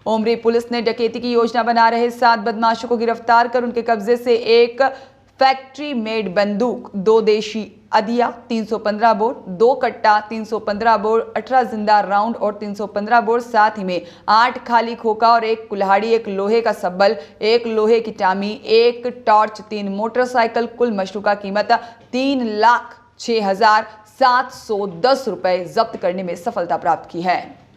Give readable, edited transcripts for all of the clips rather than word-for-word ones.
उमरी police ने डकैती की योजना बना रहे 7 बदमाशों को गिरफ्तार कर उनके कब्जे से एक फैक्ट्री मेड बंदूक, 2 देशी अदिया, 315 बोर, 2 कट्टा, 315 बोर, 18 जिंदा राउंड और 315 बोर, साथ ही में 8 खाली खोखा और 1 कुल्हाड़ी, 1 लोहे का सब्बल, 1 लोहे की टामी, 1 टॉर्च, 3 मोटरसाइकिल, कुल मशरूका कीमत 3,06,710 रुपए जब्त करने में सफलता प्राप्त की है।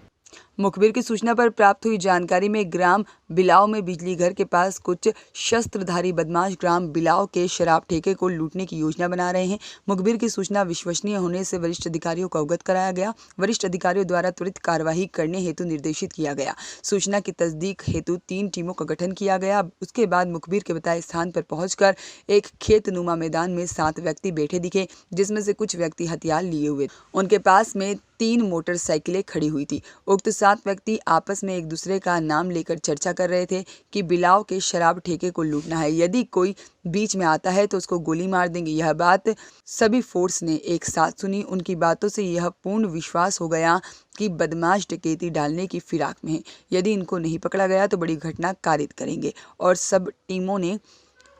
मुखबिर की सूचना पर प्राप्त हुई जानकारी में ग्राम बिलाव में बिजली घर के पास कुछ शस्त्रधारी बदमाश ग्राम बिलाव के शराब ठेके को लूटने की योजना बना रहे हैं। मुखबिर की सूचना विश्वसनीय होने से वरिष्ठ अधिकारियों को अवगत कराया गया। वरिष्ठ अधिकारियों द्वारा त्वरित कार्यवाही करने हेतु निर्देशित किया गया। सूचना की तस्दीक हेतु 3 टीमों का गठन किया गया। उसके बाद मुखबिर के बताए स्थान पर पहुंचकर एक खेतनुमा मैदान में 7 व्यक्ति बैठे दिखे, जिसमें से कुछ व्यक्ति हथियार लिए हुए। उनके पास में 3 मोटरसाइकिलें खड़ी हुई थी। उक्त 7 व्यक्ति आपस में एक दूसरे का नाम लेकर चर्चा कर रहे थे कि बिलाव के शराब ठेके को लूटना है, यदि कोई बीच में आता है तो उसको गोली मार देंगे। यह बात सभी फोर्स ने एक साथ सुनी। उनकी बातों से यह पूर्ण विश्वास हो गया कि बदमाश डकैती डालने की फिराक में है। यदि इनको नहीं पकड़ा गया तो बड़ी घटना कारित करेंगे और सब टीमों ने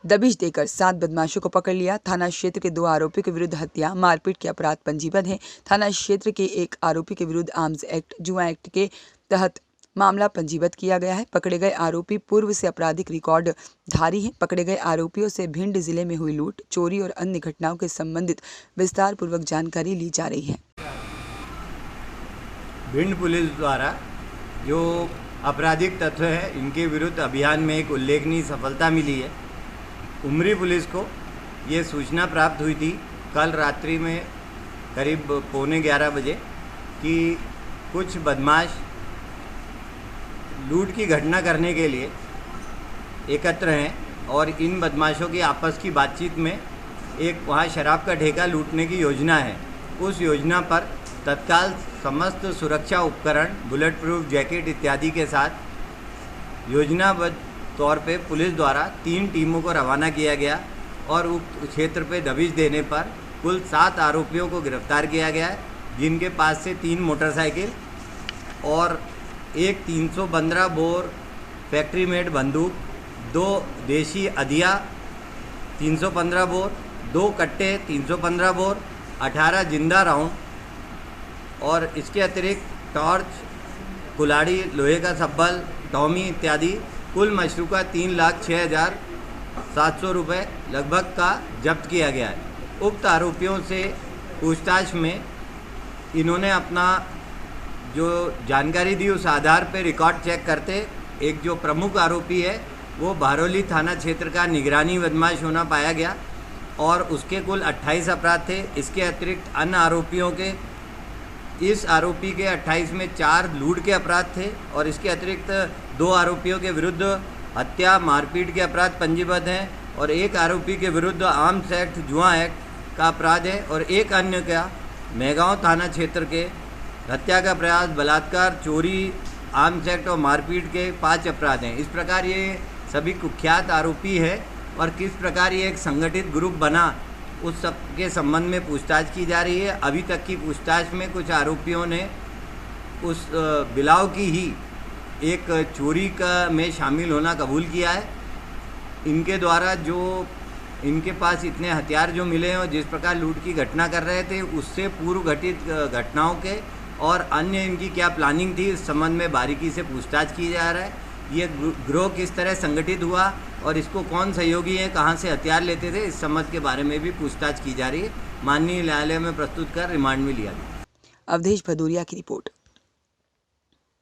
दबिश देकर 7 बदमाशों को पकड़ लिया। थाना क्षेत्र के 2 आरोपियों के विरुद्ध हत्या, मारपीट के अपराध पंजीबद्ध हैं। थाना क्षेत्र के 1 आरोपी के विरुद्ध आर्म्स एक्ट, जुआ एक्ट के तहत मामला पंजीबद्ध किया गया है। पकड़े गए आरोपी पूर्व से आपराधिक रिकॉर्ड धारी हैं। पकड़े गए आरोपियों से भिंड जिले में हुई लूट, चोरी और अन्य घटनाओं के संबंधित विस्तार पूर्वक जानकारी ली जा रही है। भिंड पुलिस द्वारा जो आपराधिक तत्व है, इनके विरुद्ध अभियान में एक उल्लेखनीय सफलता मिली है। उमरी पुलिस को ये सूचना प्राप्त हुई थी कल रात्रि में करीब 11:15 बजे कि कुछ बदमाश लूट की घटना करने के लिए एकत्र हैं और इन बदमाशों की आपस की बातचीत में एक वहाँ शराब का ठेका लूटने की योजना है। उस योजना पर तत्काल समस्त सुरक्षा उपकरण, बुलेट प्रूफ जैकेट इत्यादि के साथ योजनाबद्ध तौर पे पुलिस द्वारा 3 टीमों को रवाना किया गया और उक्त क्षेत्र पे दबिश देने पर कुल 7 आरोपियों को गिरफ्तार किया गया है, जिनके पास से 3 मोटरसाइकिल और एक 315 बोर फैक्ट्री मेड बंदूक, 2 देशी अदिया 315 बोर, 2 कट्टे 315 बोर, 18 जिंदा राउंड और इसके अतिरिक्त टॉर्च, कुल्हाड़ी, लोहे का सब्बल, टॉमी इत्यादि कुल मशरूका 3,06,700 रुपये लगभग का जब्त किया गया है। उक्त आरोपियों से पूछताछ में इन्होंने अपना जो जानकारी दी उस आधार पर रिकॉर्ड चेक करते एक जो प्रमुख आरोपी है वो बहरौली थाना क्षेत्र का निगरानी बदमाश होना पाया गया और उसके कुल 28 अपराध थे। इसके अतिरिक्त अन्य आरोपियों के इस आरोपी के 28 में 4 लूट के अपराध थे और इसके अतिरिक्त 2 आरोपियों के विरुद्ध हत्या, मारपीट के अपराध पंजीबद्ध हैं और 1 आरोपी के विरुद्ध आर्म्स एक्ट, जुआ एक्ट का अपराध है और एक अन्य का मेहगांव थाना क्षेत्र के हत्या का प्रयास, बलात्कार, चोरी, आर्म्स एक्ट और मारपीट के 5 अपराध हैं। इस प्रकार ये सभी कुख्यात आरोपी है और किस प्रकार ये एक संगठित ग्रुप बना उस सब के संबंध में पूछताछ की जा रही है। अभी तक की पूछताछ में कुछ आरोपियों ने उस बिलाव की ही एक चोरी का में शामिल होना कबूल किया है। इनके द्वारा जो इनके पास इतने हथियार जो मिले हैं और जिस प्रकार लूट की घटना कर रहे थे उससे पूर्व घटित घटनाओं के और अन्य इनकी क्या प्लानिंग थी इस संबंध में बारीकी से पूछताछ की जा रहा है। ये गिरोह किस तरह संगठित हुआ और इसको कौन सहयोगी है, कहाँ से हथियार लेते थे, इस संबंध के बारे में भी पूछताछ की जा रही है। माननीय न्यायालय में प्रस्तुत कर रिमांड में लिया गया। अवधेश भदौरिया की रिपोर्ट।